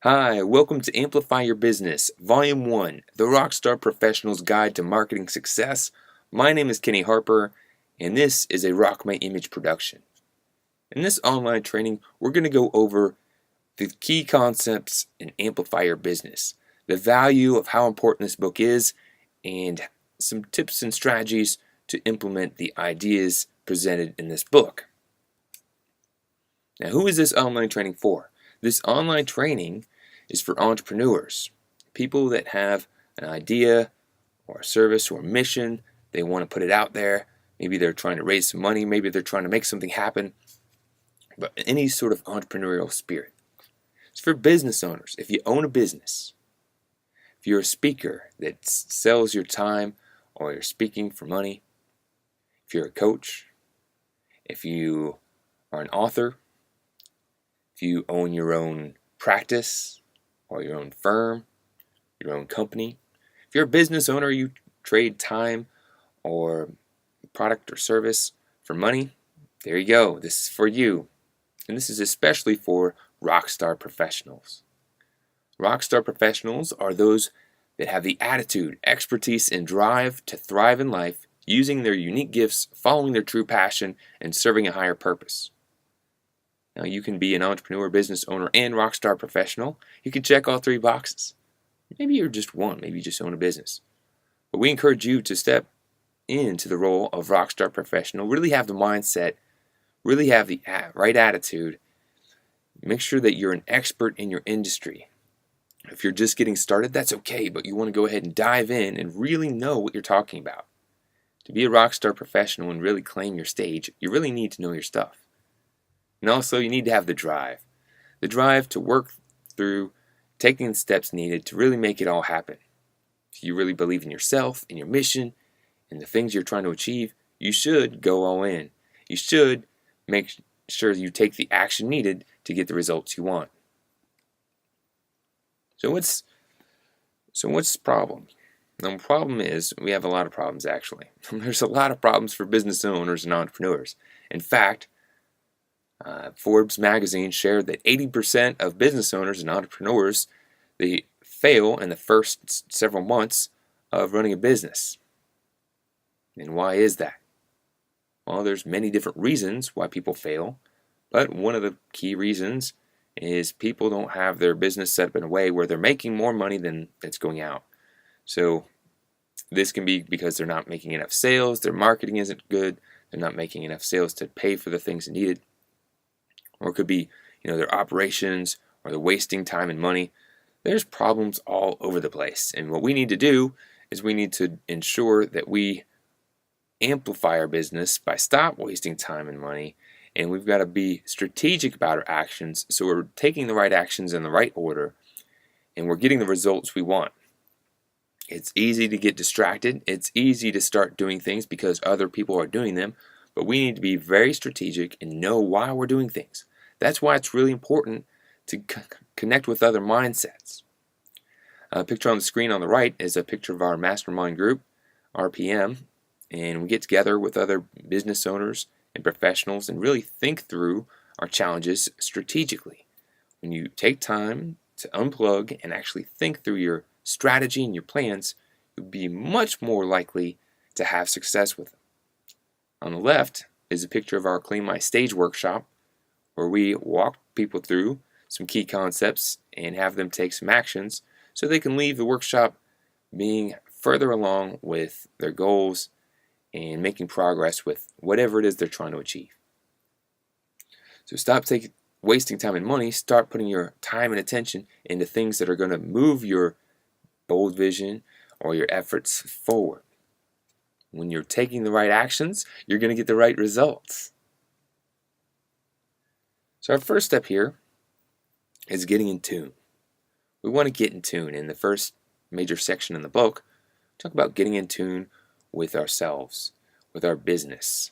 Hi, welcome to Amplify Your Business, Volume 1, The Rockstar Professional's Guide to Marketing Success. My name is Kenny Harper, and this is a Rock My Image production. In this online training, we're going to go over the key concepts in Amplify Your Business, the value of how important this book is, and some tips and strategies to implement the ideas presented in this book. Now, who is this online training for? This online training is for entrepreneurs, people that have an idea or a service or a mission. They want to put it out there. Maybe they're trying to raise some money. Maybe they're trying to make something happen. But any sort of entrepreneurial spirit. It's for business owners. If you own a business, if you're a speaker that sells your time or you're speaking for money, if you're a coach, if you are an author, if you own your own practice or your own firm, your own company, if you're a business owner, you trade time or product or service for money, there you go. This is for you. And this is especially for rockstar professionals. Rockstar professionals are those that have the attitude, expertise, and drive to thrive in life using their unique gifts, following their true passion, and serving a higher purpose. Now, you can be an entrepreneur, business owner, and rockstar professional. You can check all three boxes. Maybe you're just one. Maybe you just own a business. But we encourage you to step into the role of rockstar professional. Really have the mindset. Really have the right attitude. Make sure that you're an expert in your industry. If you're just getting started, that's okay. But you want to go ahead and dive in and really know what you're talking about. To be a rockstar professional and really claim your stage, you really need to know your stuff. And also, you need to have the drive to work through taking the steps needed to really make it all happen. If you really believe in yourself, in your mission, and the things you're trying to achieve, you should go all in. You should make sure you take the action needed to get the results you want. So what's the problem? The problem is we have a lot of problems, actually. There's a lot of problems for business owners and entrepreneurs. In fact, Forbes magazine shared that 80% of business owners and entrepreneurs, they fail in the first several months of running a business. And why is that? Well, there's many different reasons why people fail, but one of the key reasons is people don't have their business set up in a way where they're making more money than it's going out. So this can be because they're not making enough sales, their marketing isn't good, they're not making enough sales to pay for the things needed. Or it could be, their operations, or they're wasting time and money. There's problems all over the place. And what we need to do is we need to ensure that we amplify our business by stop wasting time and money. And we've got to be strategic about our actions so we're taking the right actions in the right order and we're getting the results we want. It's easy to get distracted. It's easy to start doing things because other people are doing them. But we need to be very strategic and know why we're doing things. That's why it's really important to connect with other mindsets. A picture on the screen on the right is a picture of our mastermind group, RPM, and we get together with other business owners and professionals and really think through our challenges strategically. When you take time to unplug and actually think through your strategy and your plans, you'll be much more likely to have success with them. On the left is a picture of our Clean My Stage workshop, where we walk people through some key concepts and have them take some actions so they can leave the workshop being further along with their goals and making progress with whatever it is they're trying to achieve. So stop wasting time and money. Start putting your time and attention into things that are going to move your bold vision or your efforts forward. When you're taking the right actions, you're going to get the right results. So our first step here is getting in tune. We want to get in tune. In the first major section in the book, talk about getting in tune with ourselves, with our business.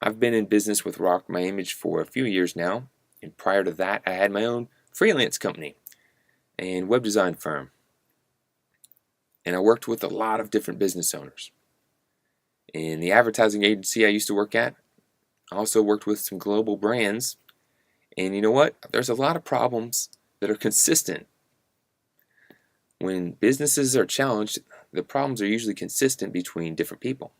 I've been in business with Rock My Image for a few years now, and prior to that, I had my own freelance company and web design firm. And I worked with a lot of different business owners. In the advertising agency I used to work at, I also worked with some global brands. And you know what? There's a lot of problems that are consistent. When businesses are challenged, the problems are usually consistent between different people.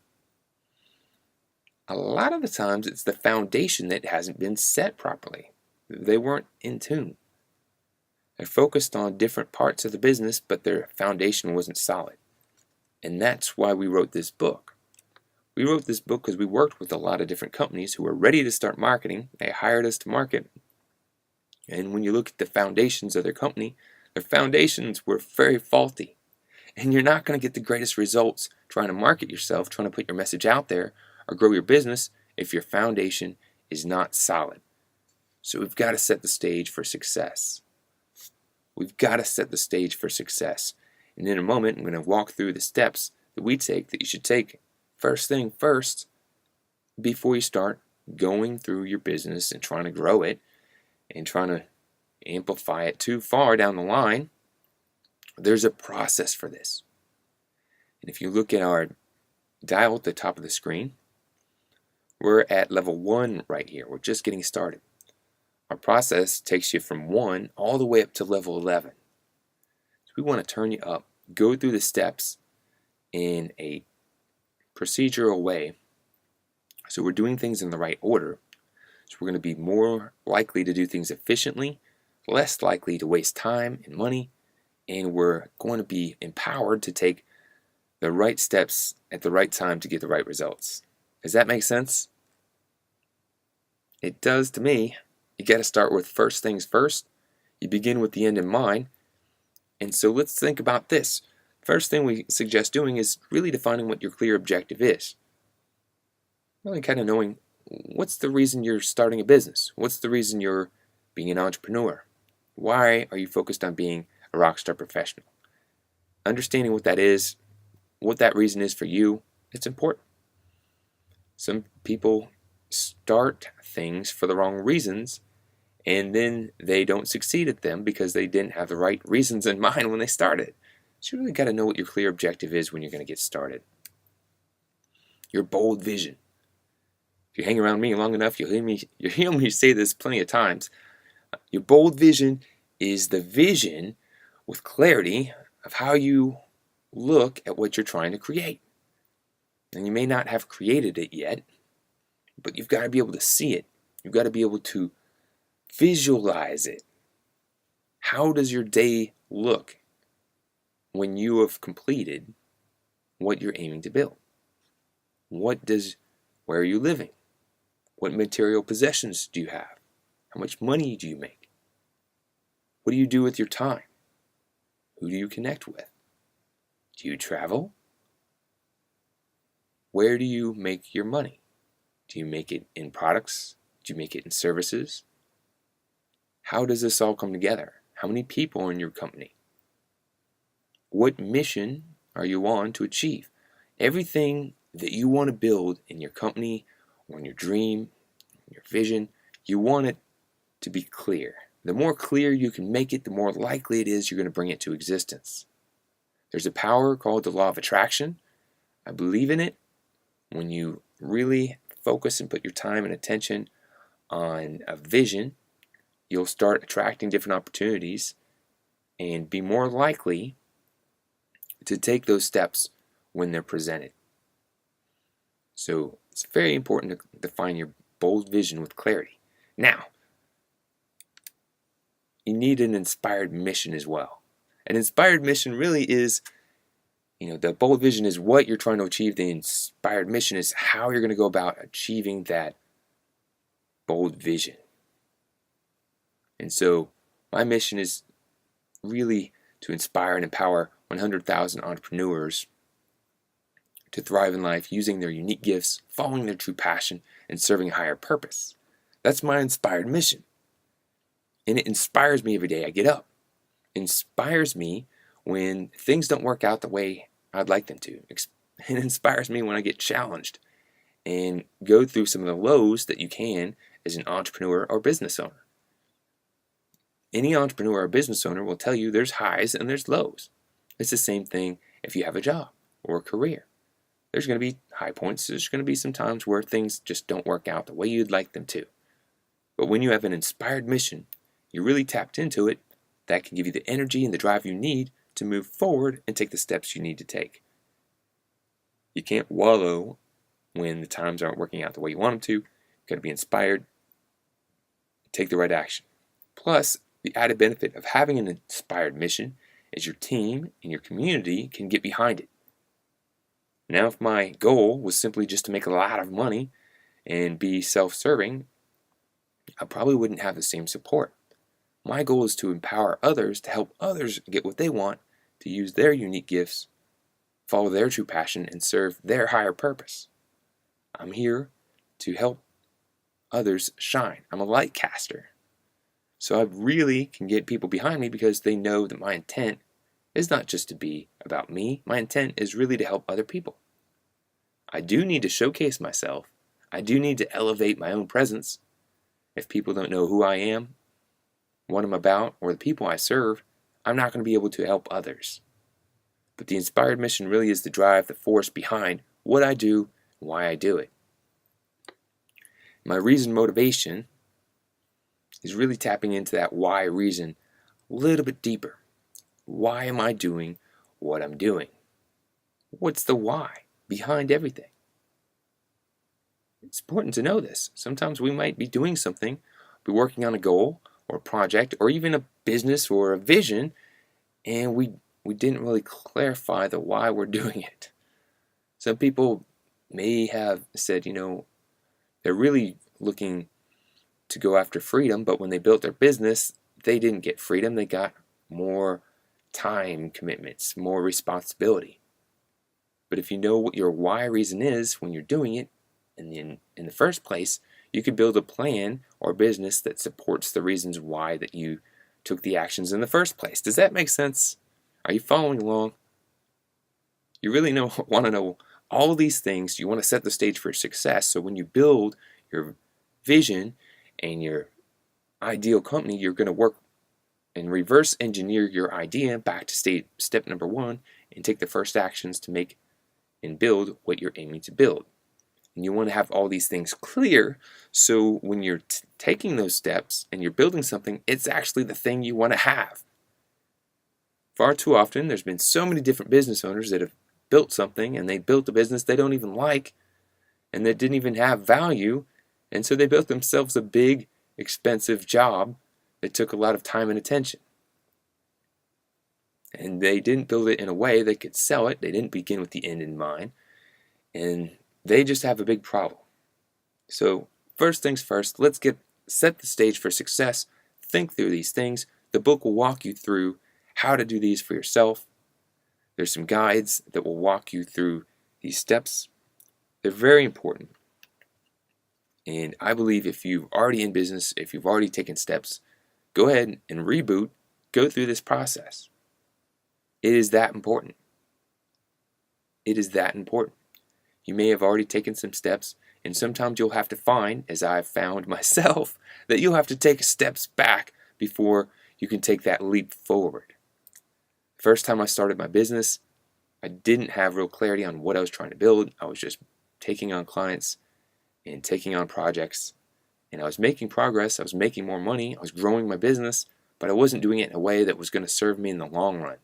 A lot of the times it's the foundation that hasn't been set properly. They weren't in tune. They're focused on different parts of the business, but their foundation wasn't solid. And that's why we wrote this book. We wrote this book because we worked with a lot of different companies who were ready to start marketing. They hired us to market. And when you look at the foundations of their company, their foundations were very faulty. And you're not going to get the greatest results trying to market yourself, trying to put your message out there, or grow your business if your foundation is not solid. So we've got to set the stage for success. We've got to set the stage for success. And in a moment, I'm going to walk through the steps that we take that you should take first thing first before you start going through your business and trying to grow it and trying to amplify it too far down the line. There's a process for this. And if you look at our dial at the top of the screen, we're at level 1 right here. We're just getting started. Our process takes you from 1 all the way up to level 11. So we want to turn you up, go through the steps in a procedural way. So we're doing things in the right order. So we're going to be more likely to do things efficiently, less likely to waste time and money, and we're going to be empowered to take the right steps at the right time to get the right results. Does that make sense? It does to me. You got to start with first things first. You begin with the end in mind. And so let's think about this. First thing we suggest doing is really defining what your clear objective is. Really kind of knowing what's the reason you're starting a business? What's the reason you're being an entrepreneur? Why are you focused on being a rock star professional? Understanding what that is, what that reason is for you, it's important. Some people start things for the wrong reasons, and then they don't succeed at them because they didn't have the right reasons in mind when they started. So you really got to know what your clear objective is when you're going to get started. Your bold vision. If you hang around me long enough, you'll hear me say this plenty of times. Your bold vision is the vision with clarity of how you look at what you're trying to create. And you may not have created it yet, but you've got to be able to see it. You've got to be able to visualize it. How does your day look when you have completed what you're aiming to build? Where are you living? What material possessions do you have? How much money do you make? What do you do with your time? Who do you connect with? Do you travel? Where do you make your money? Do you make it in products? Do you make it in services? How does this all come together? How many people are in your company? What mission are you on to achieve? Everything that you want to build in your company or in your dream, your vision, you want it to be clear. The more clear you can make it, the more likely it is you're going to bring it to existence. There's a power called the law of attraction. I believe in it. When you really focus and put your time and attention on a vision, you'll start attracting different opportunities and be more likely to take those steps when they're presented. So it's very important to define your bold vision with clarity. Now, you need an inspired mission as well. An inspired mission really is, the bold vision is what you're trying to achieve. The inspired mission is how you're going to go about achieving that bold vision. And so my mission is really to inspire and empower 100,000 entrepreneurs to thrive in life using their unique gifts, following their true passion, and serving a higher purpose. That's my inspired mission. And it inspires me every day I get up. It inspires me when things don't work out the way I'd like them to. It inspires me when I get challenged and go through some of the lows that you can as an entrepreneur or business owner. Any entrepreneur or business owner will tell you there's highs and there's lows. It's the same thing if you have a job or a career. There's going to be high points. There's going to be some times where things just don't work out the way you'd like them to. But when you have an inspired mission, you're really tapped into it, that can give you the energy and the drive you need to move forward and take the steps you need to take. You can't wallow when the times aren't working out the way you want them to. You've got to be inspired, take the right action. Plus, the added benefit of having an inspired mission is your team and your community can get behind it. Now, if my goal was simply just to make a lot of money and be self-serving, I probably wouldn't have the same support. My goal is to empower others, to help others get what they want, to use their unique gifts, follow their true passion, and serve their higher purpose. I'm here to help others shine. I'm a light caster. So I really can get people behind me because they know that my intent is not just to be about me. My intent is really to help other people. I do need to showcase myself. I do need to elevate my own presence. If people don't know who I am, what I'm about, or the people I serve, I'm not going to be able to help others. But the inspired mission really is the drive, the force behind what I do, and why I do it. My reason motivation is really tapping into that why reason a little bit deeper. Why am I doing what I'm doing? What's the why behind everything? It's important to know this. Sometimes we might be doing something, be working on a goal or a project or even a business or a vision, and we didn't really clarify the why we're doing it. Some people may have said, they're really looking to go after freedom, but when they built their business, they didn't get freedom. They got more time commitments, more responsibility. But if you know what your why reason is when you're doing it, and then in the first place, you could build a plan or business that supports the reasons why that you took the actions in the first place. Does that make sense? Are you following along? You really want to know all of these things. You want to set the stage for success. So when you build your vision and your ideal company, you're going to work and reverse engineer your idea back to step number 1 and take the first actions to make and build what you're aiming to build. And you want to have all these things clear so when you're taking those steps and you're building something, it's actually the thing you want to have. Far too often, there's been so many different business owners that have built something and they built a business they don't even like and that didn't even have value, and so they built themselves a big, expensive job that took a lot of time and attention. And they didn't build it in a way they could sell it. They didn't begin with the end in mind. And they just have a big problem. So first things first, let's set the stage for success. Think through these things. The book will walk you through how to do these for yourself. There's some guides that will walk you through these steps. They're very important. And I believe if you're already in business, if you've already taken steps, go ahead and reboot, go through this process. It is that important. It is that important. You may have already taken some steps, and sometimes you'll have to find, as I've found myself, that you'll have to take steps back before you can take that leap forward. First time I started my business, I didn't have real clarity on what I was trying to build. I was just taking on clients and taking on projects, and I was making progress. I was making more money. I was growing my business, but I wasn't doing it in a way that was going to serve me in the long run.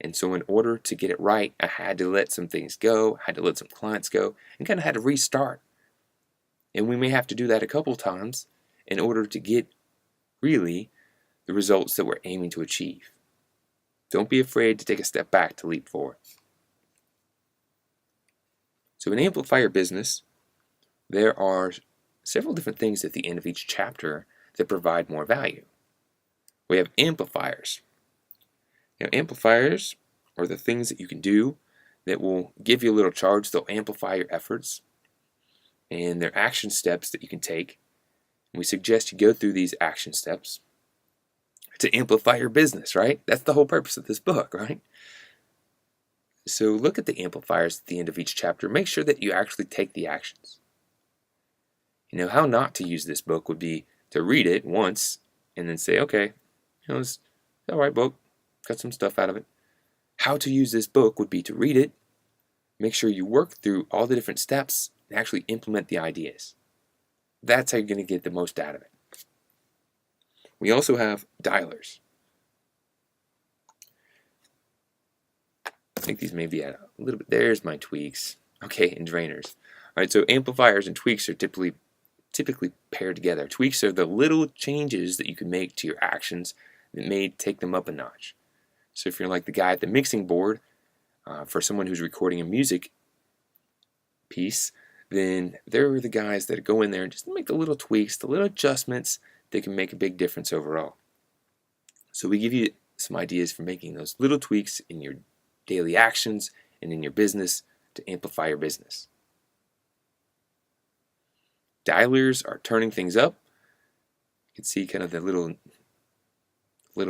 And so in order to get it right, I had to let some things go, I had to let some clients go, and kind of had to restart. And we may have to do that a couple times in order to get really the results that we're aiming to achieve. Don't be afraid to take a step back to leap forward. So in Amplify Your Business, there are several different things at the end of each chapter that provide more value. We have amplifiers. Now, amplifiers are the things that you can do that will give you a little charge. They'll amplify your efforts, and they're action steps that you can take. And we suggest you go through these action steps to amplify your business, right? That's the whole purpose of this book, right? So look at the amplifiers at the end of each chapter. Make sure that you actually take the actions. How not to use this book would be to read it once and then say, okay, it's all right book. Got some stuff out of it. How to use this book would be to read it, make sure you work through all the different steps, and actually implement the ideas. That's how you're going to get the most out of it. We also have dialers. I think these may be at a little bit. There's my tweaks. Okay, and drainers. All right, so amplifiers and tweaks are typically paired together. Tweaks are the little changes that you can make to your actions that may take them up a notch. So if you're like the guy at the mixing board, for someone who's recording a music piece, then they're the guys that go in there and just make the little tweaks, the little adjustments that can make a big difference overall. So we give you some ideas for making those little tweaks in your daily actions and in your business to amplify your business. Dialers are turning things up. You can see kind of the little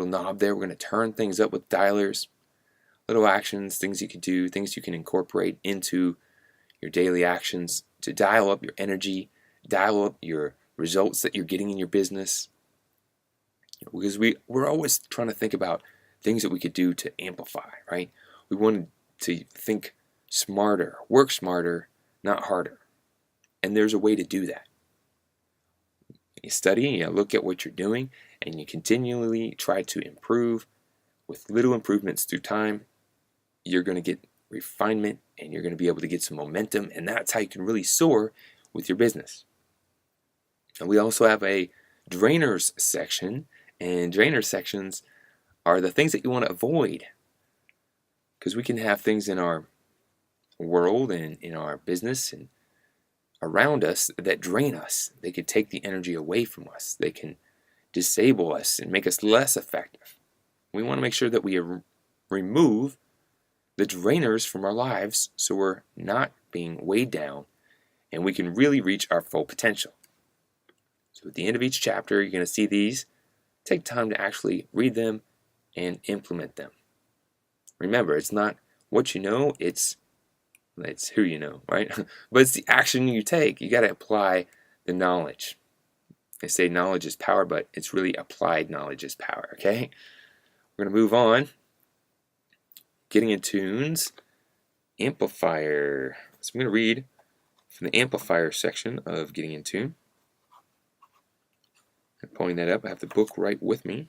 knob there. We're going to turn things up with dialers. Little actions, things you can do, things you can incorporate into your daily actions to dial up your energy, dial up your results that you're getting in your business. Because we're always trying to think about things that we could do to amplify, right? We want to think smarter, work smarter, not harder. And there's a way to do that. You study, you look at what you're doing, and you continually try to improve with little improvements through time. You're going to get refinement, and you're going to be able to get some momentum, and that's how you can really soar with your business. And we also have a drainers section, and drainer sections are the things that you want to avoid, because we can have things in our world and in our business and around us that drain us. They could take the energy away from us. They can disable us and make us less effective. We want to make sure that we remove the drainers from our lives so we're not being weighed down and we can really reach our full potential. So at the end of each chapter, you're going to see these. Take time to actually read them and implement them. Remember, it's not what you know, it's who you know, right? But it's the action you take. You got to apply the knowledge. They say knowledge is power, but it's really applied knowledge is power, okay? We're going to move on. Getting in tunes, amplifier. So I'm going to read from the amplifier section of Getting in Tune. I'm pulling that up. I have the book right with me.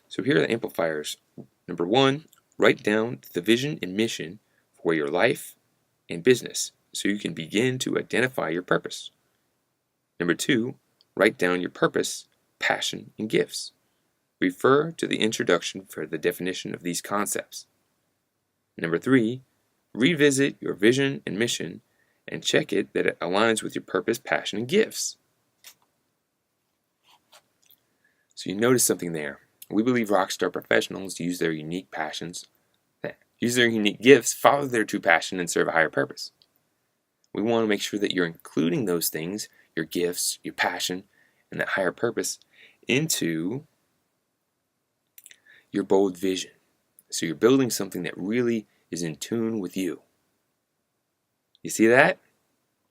So here are the amplifiers. Number 1, write down the vision and mission for your life and business so you can begin to identify your purpose. Number 2, write down your purpose, passion, and gifts. Refer to the introduction for the definition of these concepts. Number 3, revisit your vision and mission and check it that it aligns with your purpose, passion, and gifts. So you notice something there. We believe rockstar professionals use their unique passions, use their unique gifts, follow their true passion, and serve a higher purpose. We want to make sure that you're including those things, your gifts, your passion, and that higher purpose into your bold vision. So you're building something that really is in tune with you. You see that?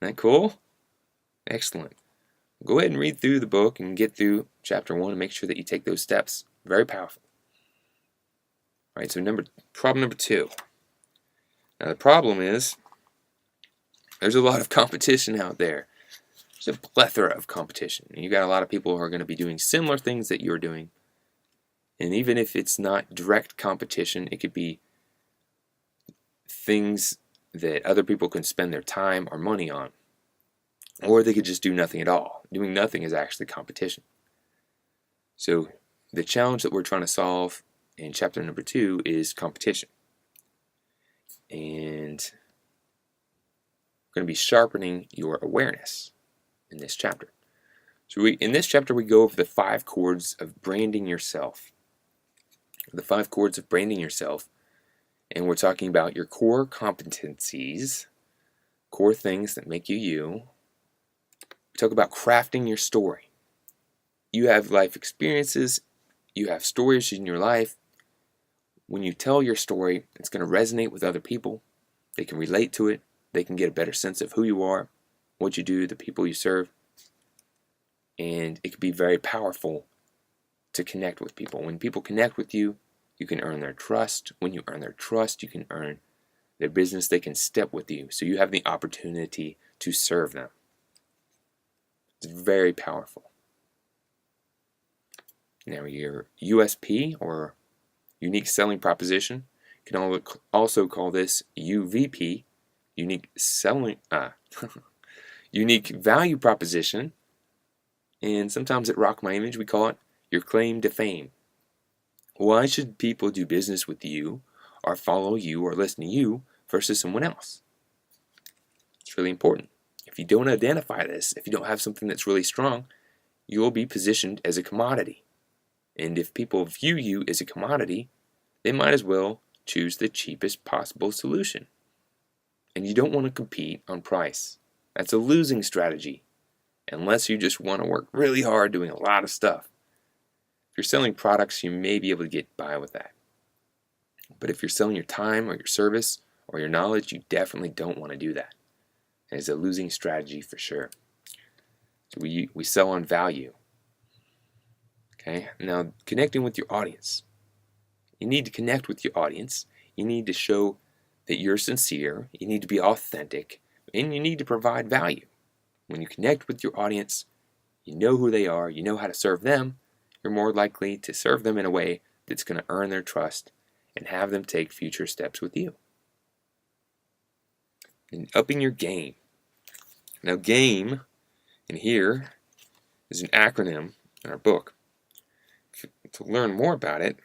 Isn't that cool? Excellent. Go ahead and read through the book and get through chapter 1 and make sure that you take those steps. Very powerful. All right, so problem number 2. Now the problem is there's a lot of competition out there. There's a plethora of competition. And you got a lot of people who are going to be doing similar things that you're doing. And even if it's not direct competition, it could be things that other people can spend their time or money on. Or they could just do nothing at all. Doing nothing is actually competition. So the challenge that we're trying to solve in chapter number 2 is competition. And we're going to be sharpening your awareness in this chapter. So in this chapter we go over the 5 chords of branding yourself. The 5 chords of branding yourself. And we're talking about your core competencies, core things that make you you. We talk about crafting your story. You have life experiences, you have stories in your life. When you tell your story, it's going to resonate with other people. They can relate to it. They can get a better sense of who you are, what you do, the people you serve. And it can be very powerful to connect with people. When people connect with you, you can earn their trust. When you earn their trust, you can earn their business. They can step with you. So you have the opportunity to serve them. It's very powerful. Now your USP or unique selling proposition. You can also call this UVP, unique selling, unique value proposition. And sometimes at Rock My Image, we call it your claim to fame. Why should people do business with you or follow you or listen to you versus someone else? It's really important. If you don't identify this, if you don't have something that's really strong, you will be positioned as a commodity. And if people view you as a commodity, they might as well choose the cheapest possible solution. And you don't want to compete on price. That's a losing strategy, unless you just want to work really hard doing a lot of stuff. If you're selling products, you may be able to get by with that. But if you're selling your time or your service or your knowledge, you definitely don't want to do that. It's a losing strategy for sure. So we sell on value. Okay, now connecting with your audience. You need to connect with your audience. You need to show that you're sincere. You need to be authentic. And you need to provide value. When you connect with your audience, you know who they are, you know how to serve them, you're more likely to serve them in a way that's going to earn their trust and have them take future steps with you. And upping your game. Now, GAME in here is an acronym in our book. To learn more about it,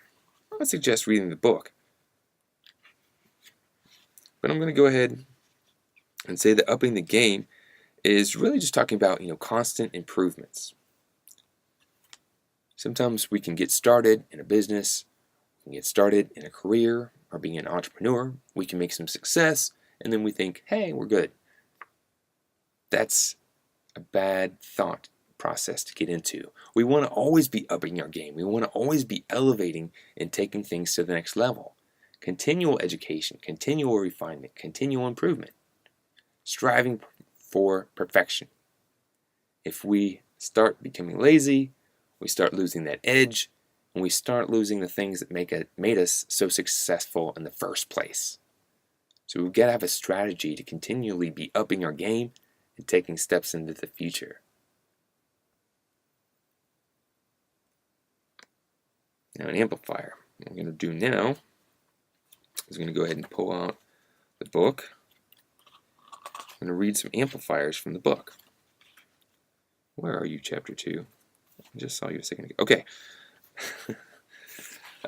I would suggest reading the book. But I'm going to go ahead and say that upping the game is really just talking about, constant improvements. Sometimes we can get started in a business, we can get started in a career, or being an entrepreneur. We can make some success, and then we think, hey, we're good. That's a bad thought process to get into. We want to always be upping our game. We want to always be elevating and taking things to the next level. Continual education, continual refinement, continual improvement. Striving for perfection. If we start becoming lazy, we start losing that edge, and we start losing the things that made us so successful in the first place. So we've got to have a strategy to continually be upping our game and taking steps into the future. Now, an amplifier. What I'm going to do now is I'm going to go ahead and pull out the book. I'm going to read some amplifiers from the book. Where are you, chapter 2? I just saw you a second ago. Okay.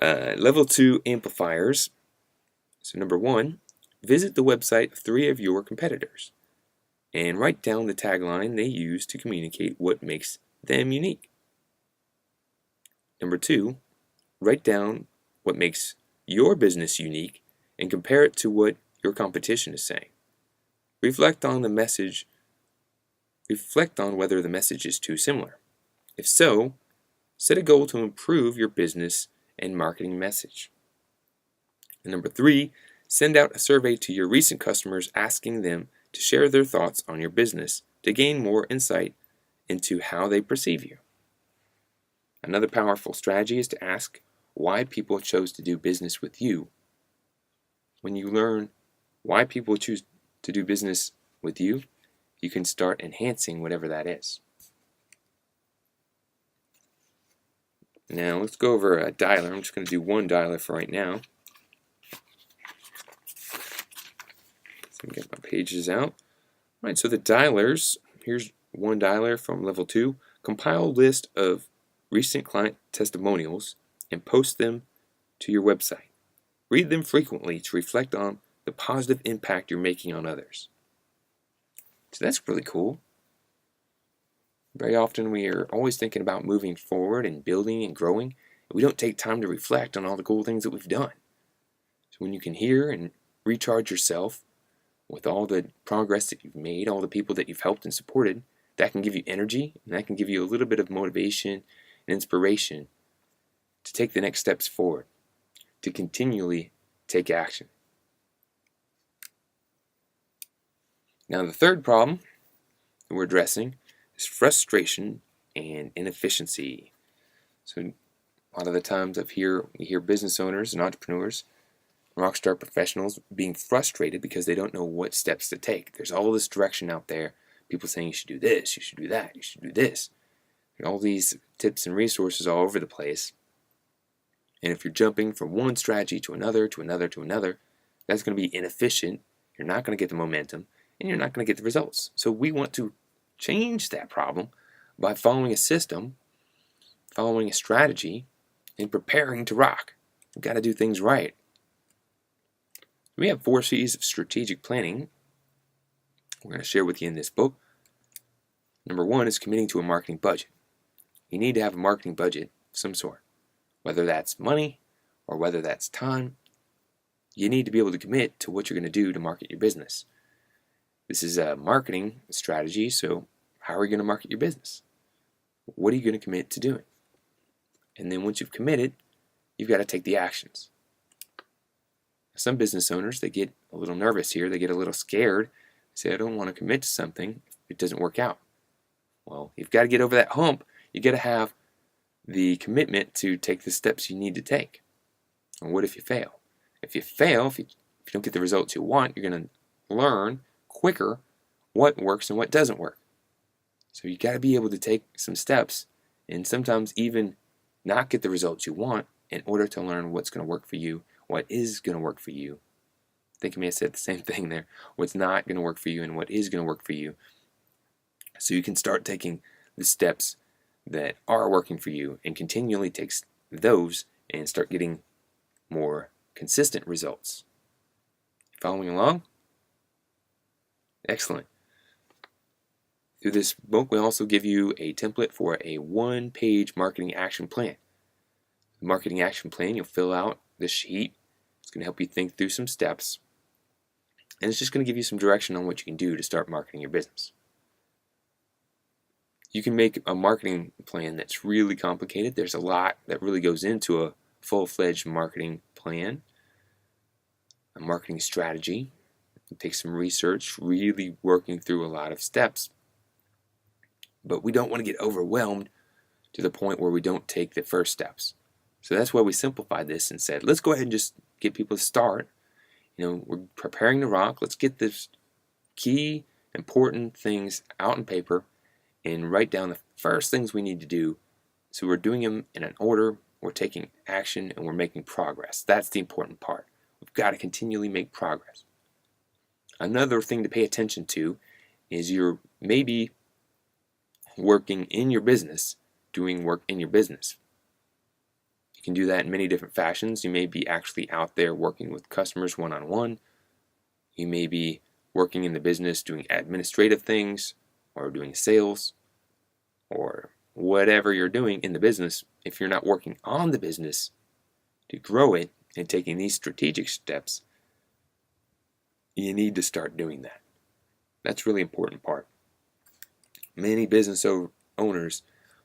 Level 2 amplifiers. So number 1, visit the website of 3 of your competitors and write down the tagline they use to communicate what makes them unique. Number 2, write down what makes your business unique and compare it to what your competition is saying. Reflect on whether the message is too similar. If so, set a goal to improve your business and marketing message. And number 3, send out a survey to your recent customers asking them to share their thoughts on your business to gain more insight into how they perceive you. Another powerful strategy is to ask why people chose to do business with you. When you learn why people choose to do business with you, you can start enhancing whatever that is. Now let's go over a dialer. I'm just going to do one dialer for right now. So let me get my pages out. All right, so the dialers, here's one dialer from level 2. Compile a list of recent client testimonials and post them to your website. Read them frequently to reflect on the positive impact you're making on others. So that's really cool. Very often we are always thinking about moving forward and building and growing, and we don't take time to reflect on all the cool things that we've done. So when you can hear and recharge yourself with all the progress that you've made, all the people that you've helped and supported, that can give you energy, and that can give you a little bit of motivation and inspiration to take the next steps forward, to continually take action. Now the third problem that we're addressing is frustration and inefficiency. So a lot of the times we hear business owners and entrepreneurs, rockstar professionals being frustrated because they don't know what steps to take. There's all this direction out there. People saying you should do this, you should do that, you should do this. And all these tips and resources all over the place. And if you're jumping from one strategy to another, to another, to another, that's going to be inefficient. You're not going to get the momentum, and you're not going to get the results. So we want to change that problem by following a system, following a strategy, and preparing to rock. We've got to do things right. We have 4 C's of strategic planning we're going to share with you in this book. Number 1 is committing to a marketing budget. You need to have a marketing budget of some sort, whether that's money or whether that's time. You need to be able to commit to what you're going to do to market your business. This is a marketing strategy, so how are you going to market your business? What are you going to commit to doing? And then once you've committed, you've got to take the actions. Some business owners, they get a little nervous here. They get a little scared. They say, I don't want to commit to something if it doesn't work out. Well, you've got to get over that hump. You've got to have the commitment to take the steps you need to take. And what if you fail? If you fail, if you don't get the results you want, you're going to learn quicker what works and what doesn't work. So you got to be able to take some steps and sometimes even not get the results you want in order to learn what's going to work for you, what is going to work for you. I think I may have said the same thing there. What's not going to work for you and what is going to work for you. So you can start taking the steps that are working for you and continually take those and start getting more consistent results. Following along? Excellent. Through this book, we also give you a template for a 1-page marketing action plan. The marketing action plan, you'll fill out the sheet. It's going to help you think through some steps. And it's just going to give you some direction on what you can do to start marketing your business. You can make a marketing plan that's really complicated. There's a lot that really goes into a full-fledged marketing plan, a marketing strategy. It takes some research, really working through a lot of steps. But we don't want to get overwhelmed to the point where we don't take the first steps. So that's why we simplified this and said, let's go ahead and just get people to start. We're preparing to rock. Let's get this key, important things out on paper and write down the first things we need to do. So we're doing them in an order, we're taking action, and we're making progress. That's the important part. We've got to continually make progress. Another thing to pay attention to is you're maybe working in your business, doing work in your business. You can do that in many different fashions. You may be actually out there working with customers one-on-one. You may be working in the business doing administrative things or doing sales or whatever you're doing in the business. If you're not working on the business to grow it and taking these strategic steps, you need to start doing that. That's a really important part. Many business owners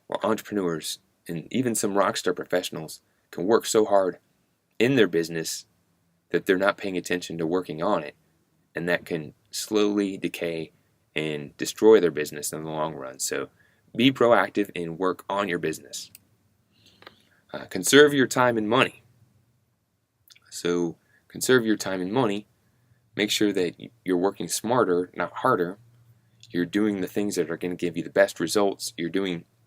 or entrepreneurs and even some rock star professionals can work so hard in their business that they're not paying attention to working on it, and that can slowly decay and destroy their business in the long run. So be proactive and work on your business. Conserve your time and money. So conserve your time and money. Make sure that you're working smarter, not harder. You're doing the things that are going to give you the best results. You're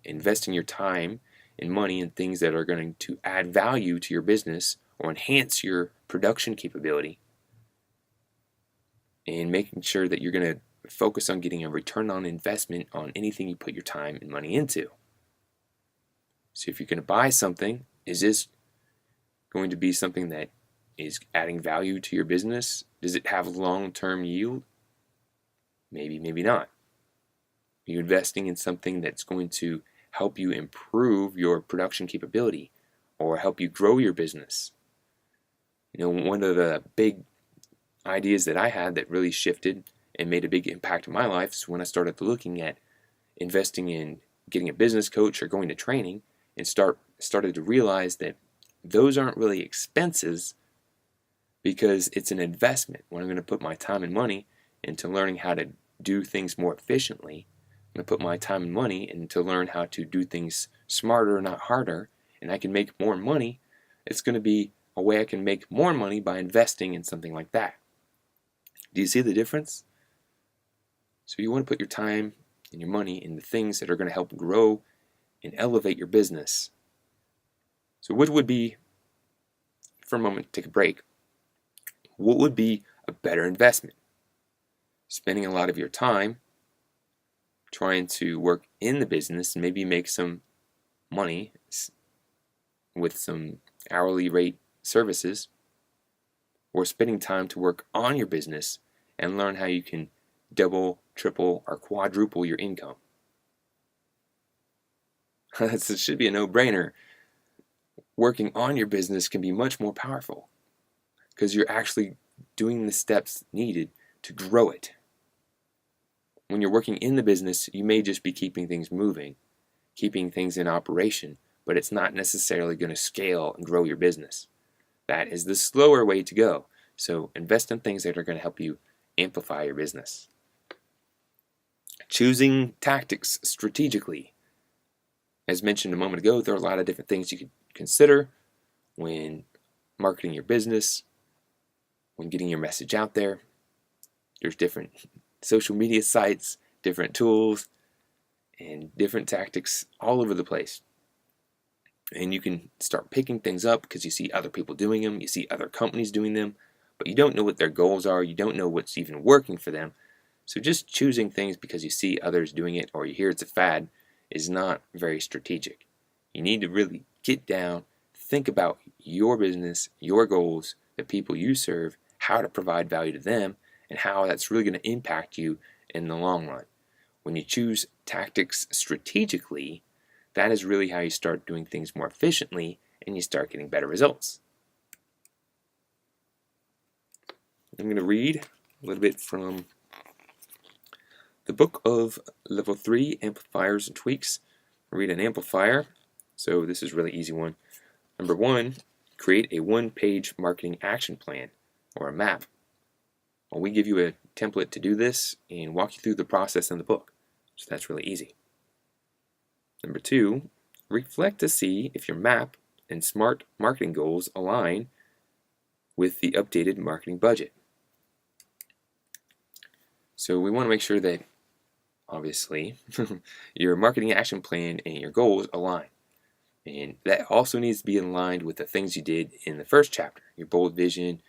investing your time and money in things that are going to add value to your business or enhance your production capability. And making sure that you're going to focus on getting a return on investment on anything you put your time and money into. So if you're going to buy something, is this going to be something that is adding value to your business? Does it have long-term yield? Maybe, maybe not. Are you investing in something that's going to help you improve your production capability or help you grow your business? One of the big ideas that I had that really shifted and made a big impact in my life is when I started looking at investing in getting a business coach or going to training and started to realize that those aren't really expenses because it's an investment. When I'm going to put my time and money into learning how to do things more efficiently, I'm going to put my time and money into learn how to do things smarter, not harder, and I can make more money. It's going to be a way I can make more money by investing in something like that. Do you see the difference? So you want to put your time and your money in the things that are going to help grow and elevate your business. So what would be for a moment to take a break. What would be a better investment? Spending a lot of your time trying to work in the business and maybe make some money with some hourly rate services, or spending time to work on your business and learn how you can double, triple, or quadruple your income. It should be a no-brainer. Working on your business can be much more powerful because you're actually doing the steps needed to grow it. When you're working in the business, you may just be keeping things moving, keeping things in operation, but it's not necessarily going to scale and grow your business. That is the slower way to go. So invest in things that are going to help you amplify your business. Choosing tactics strategically. As mentioned a moment ago, there are a lot of different things you could consider when marketing your business, when getting your message out there. There's different social media sites, different tools, and different tactics all over the place. And you can start picking things up because you see other people doing them, you see other companies doing them, but you don't know what their goals are, you don't know what's even working for them. So just choosing things because you see others doing it or you hear it's a fad is not very strategic. You need to really get down, think about your business, your goals, the people you serve, how to provide value to them, and how that's really going to impact you in the long run. When you choose tactics strategically, that is really how you start doing things more efficiently and you start getting better results. I'm going to read a little bit from the book of Level 3, Amplifiers and Tweaks. I'll read an amplifier, so this is a really easy one. Number 1, create a one-page marketing action plan or a map. Well, we give you a template to do this and walk you through the process in the book, so that's really easy. Number 2, reflect to see if your map and smart marketing goals align with the updated marketing budget. So we want to make sure that, obviously, your marketing action plan and your goals align. And that also needs to be aligned with the things you did in the first chapter. Your bold vision,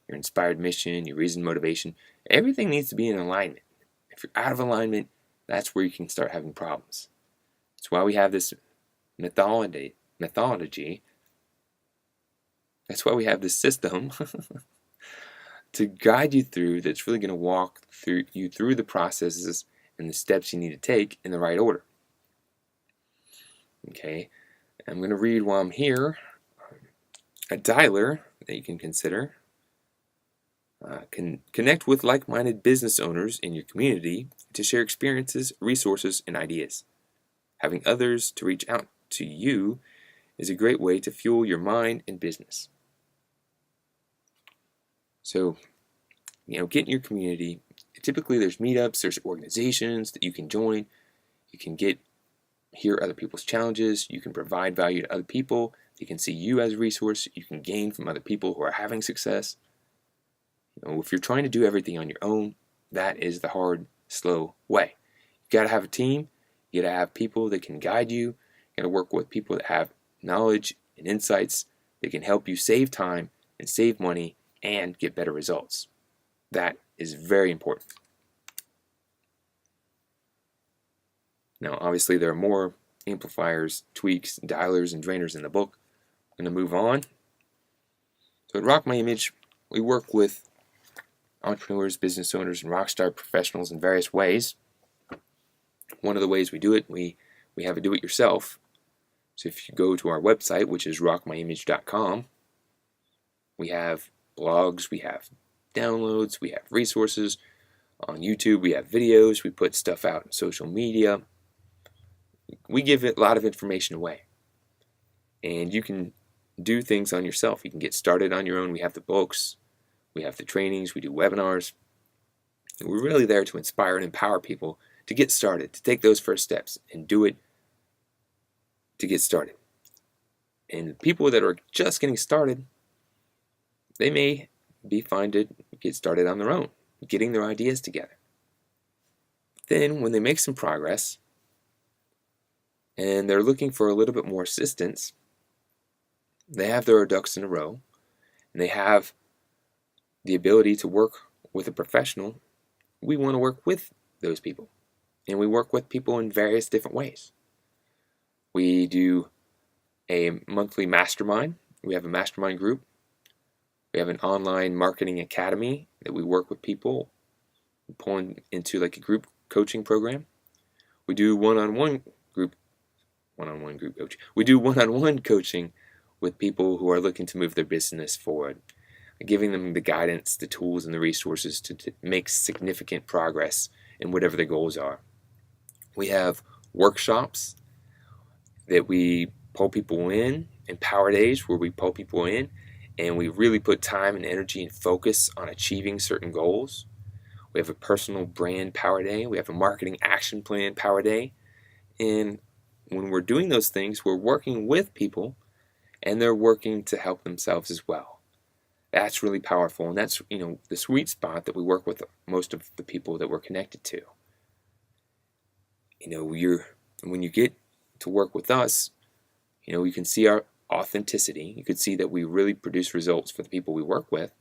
your inspired mission, your reason, motivation. Everything needs to be in alignment. If you're out of alignment, that's where you can start having problems. That's why we have this methodology. That's why we have this system to guide you through, that's really going to walk you through the processes and the steps you need to take in the right order. Okay, I'm going to read while I'm here a dialer that you can consider. Connect with like-minded business owners in your community to share experiences, resources, and ideas. Having others to reach out to you is a great way to fuel your mind and business. So, get in your community. Typically there's meetups, there's organizations that you can join. You can hear other people's challenges. You can provide value to other people. They can see you as a resource. You can gain from other people who are having success. If you're trying to do everything on your own, that is the hard, slow way. You got to have a team. You got to have people that can guide you. You got to work with people that have knowledge and insights that can help you save time and save money and get better results. That is very important. Now, obviously, there are more amplifiers, tweaks, dialers, and drainers in the book. I'm going to move on. So at Rock My Image, we work with entrepreneurs, business owners, and rockstar professionals in various ways. One of the ways we do it, we have a do-it-yourself. So if you go to our website, which is rockmyimage.com, we have blogs, we have downloads, we have resources. On YouTube, we have videos, we put stuff out on social media. We give a lot of information away. And you can do things on yourself. You can get started on your own. We have the books, we have the trainings, we do webinars. We're really there to inspire and empower people to get started, to take those first steps and do it to get started. And people that are just getting started, they may be fine to get started on their own, getting their ideas together. Then when they make some progress and they're looking for a little bit more assistance, they have their ducks in a row and they have the ability to work with a professional, we want to work with those people. And we work with people in various different ways. We do a monthly mastermind. We have a mastermind group. We have an online marketing academy that we work with people, pulling into like a group coaching program. We do one-on-one group coaching. We do one-on-one coaching with people who are looking to move their business forward, giving them the guidance, the tools, and the resources to make significant progress in whatever their goals are. We have workshops that we pull people in, Power Days, where we pull people in and we really put time and energy and focus on achieving certain goals. We have a personal brand Power Day. We have a marketing action plan Power Day. And when we're doing those things, we're working with people and they're working to help themselves as well. That's really powerful, and that's, the sweet spot that we work with most of the people that we're connected to. When you get to work with us, you can see our authenticity. You can see that we really produce results for the people we work with,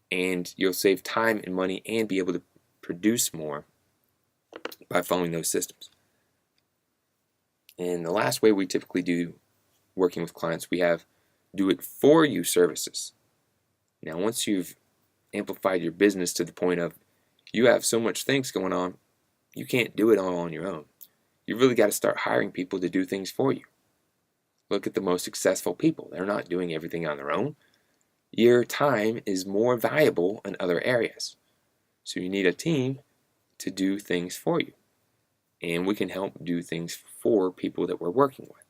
and you'll save time and money and be able to produce more by following those systems. And the last way we typically do working with clients, we have do it for you services. Now, once you've amplified your business to the point of you have so much things going on, you can't do it all on your own. You really got to start hiring people to do things for you. Look at the most successful people. They're not doing everything on their own. Your time is more valuable in other areas. So you need a team to do things for you. And we can help do things for people that we're working with.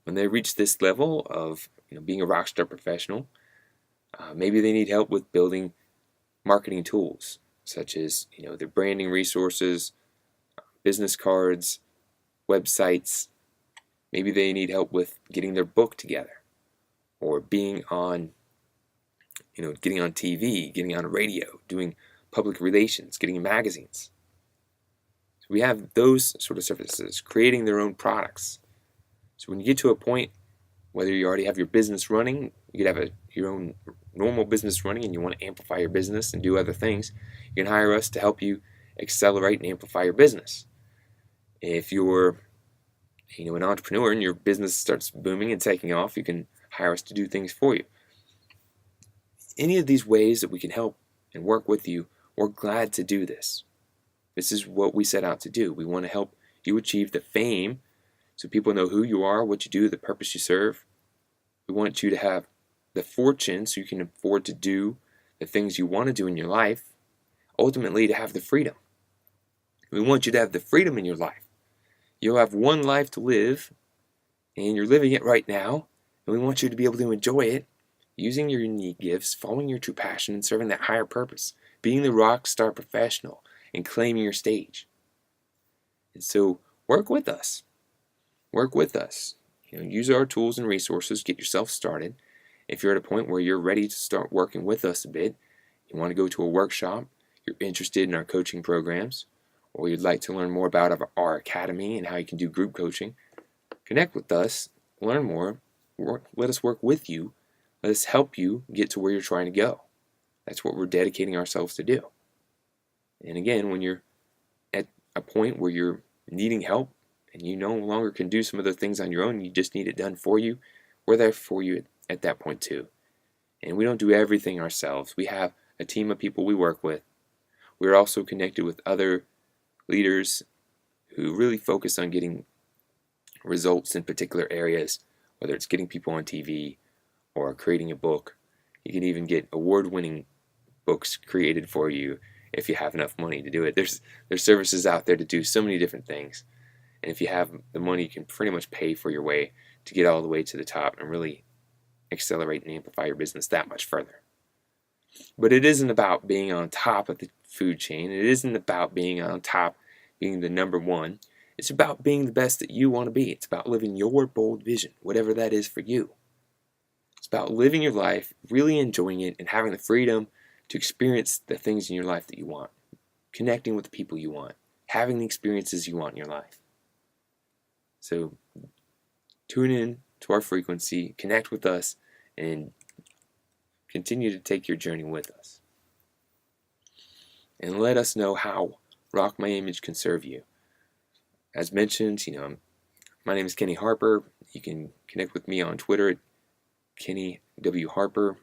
When they reach this level of being a rock star professional, maybe they need help with building marketing tools, such as their branding resources, business cards, websites. Maybe they need help with getting their book together, or being on, getting on TV, getting on radio, doing public relations, getting in magazines. So we have those sort of services, creating their own products. So when you get to a point, whether you already have your business running, you could have your own normal business running and you want to amplify your business and do other things, you can hire us to help you accelerate and amplify your business. If you're an entrepreneur and your business starts booming and taking off, you can hire us to do things for you. Any of these ways that we can help and work with you, we're glad to do this. This is what we set out to do. We want to help you achieve the fame so people know who you are, what you do, the purpose you serve. We want you to have the fortune so you can afford to do the things you want to do in your life, ultimately to have the freedom. We want you to have the freedom in your life. You'll have one life to live, and you're living it right now, and we want you to be able to enjoy it, using your unique gifts, following your true passion, and serving that higher purpose, being the rock star professional, and claiming your stage. And so work with us. Work with us. Use our tools and resources, get yourself started. If you're at a point where you're ready to start working with us a bit, you want to go to a workshop, you're interested in our coaching programs, or you'd like to learn more about our academy and how you can do group coaching, connect with us, learn more, let us work with you, let us help you get to where you're trying to go. That's what we're dedicating ourselves to do. And again, when you're at a point where you're needing help and you no longer can do some of the things on your own, you just need it done for you, we're there for you at that point too. And we don't do everything ourselves. We have a team of people we work with. We're also connected with other leaders who really focus on getting results in particular areas, whether it's getting people on TV or creating a book. You can even get award-winning books created for you if you have enough money to do it. There's services out there to do so many different things. And if you have the money, you can pretty much pay for your way to get all the way to the top and really accelerate and amplify your business that much further. But it isn't about being on top of the food chain. It isn't about being on top, being the number one. It's about being the best that you want to be. It's about living your bold vision, whatever that is for you. It's about living your life, really enjoying it, and having the freedom to experience the things in your life that you want, connecting with the people you want, having the experiences you want in your life. So tune in to our frequency, connect with us, and continue to take your journey with us. And let us know how Rock My Image can serve you. As mentioned, my name is Kenny Harper. You can connect with me on Twitter at Kenny W. Harper.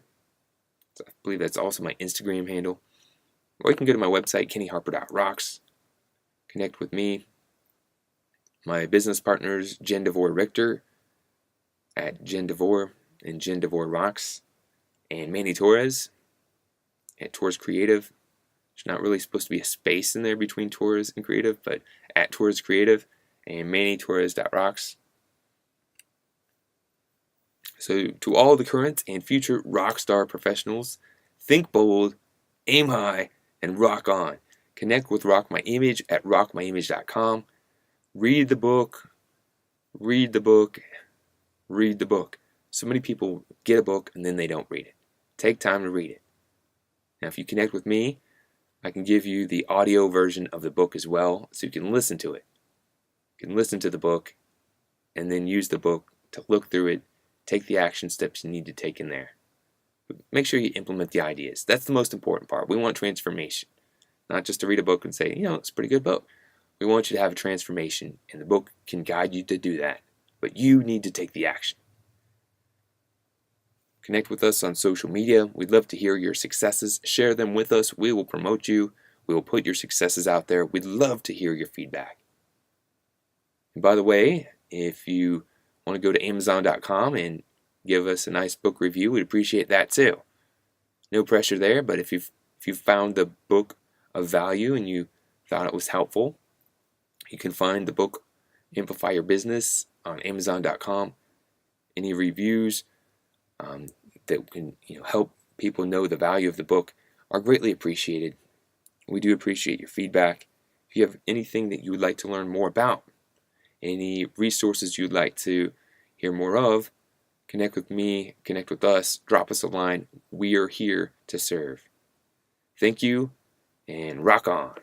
I believe that's also my Instagram handle. Or you can go to my website, kennyharper.rocks. Connect with me. My business partners, Jen DeVore Richter at Jen DeVore and Jen DeVore Rocks, and Manny Torres at Torres Creative. There's not really supposed to be a space in there between Torres and Creative, but at Torres Creative and MannyTorres.rocks. So to all the current and future rock star professionals, think bold, aim high, and rock on. Connect with Rock My Image at rockmyimage.com. Read the book, read the book, read the book. So many people get a book and then they don't read it. Take time to read it. Now if you connect with me, I can give you the audio version of the book as well, so you can listen to it. You can listen to the book and then use the book to look through it, take the action steps you need to take in there. But make sure you implement the ideas. That's the most important part. We want transformation. Not just to read a book and say, it's a pretty good book. We want you to have a transformation, and the book can guide you to do that. But you need to take the action. Connect with us on social media. We'd love to hear your successes. Share them with us. We will promote you. We will put your successes out there. We'd love to hear your feedback. And by the way, if you want to go to Amazon.com and give us a nice book review, we'd appreciate that too. No pressure there, but if you've found the book of value and you thought it was helpful, you can find the book Amplify Your Business on Amazon.com. Any reviews that can help people know the value of the book are greatly appreciated. We do appreciate your feedback. If you have anything that you would like to learn more about, any resources you'd like to hear more of, connect with me, connect with us, drop us a line. We are here to serve. Thank you, and rock on.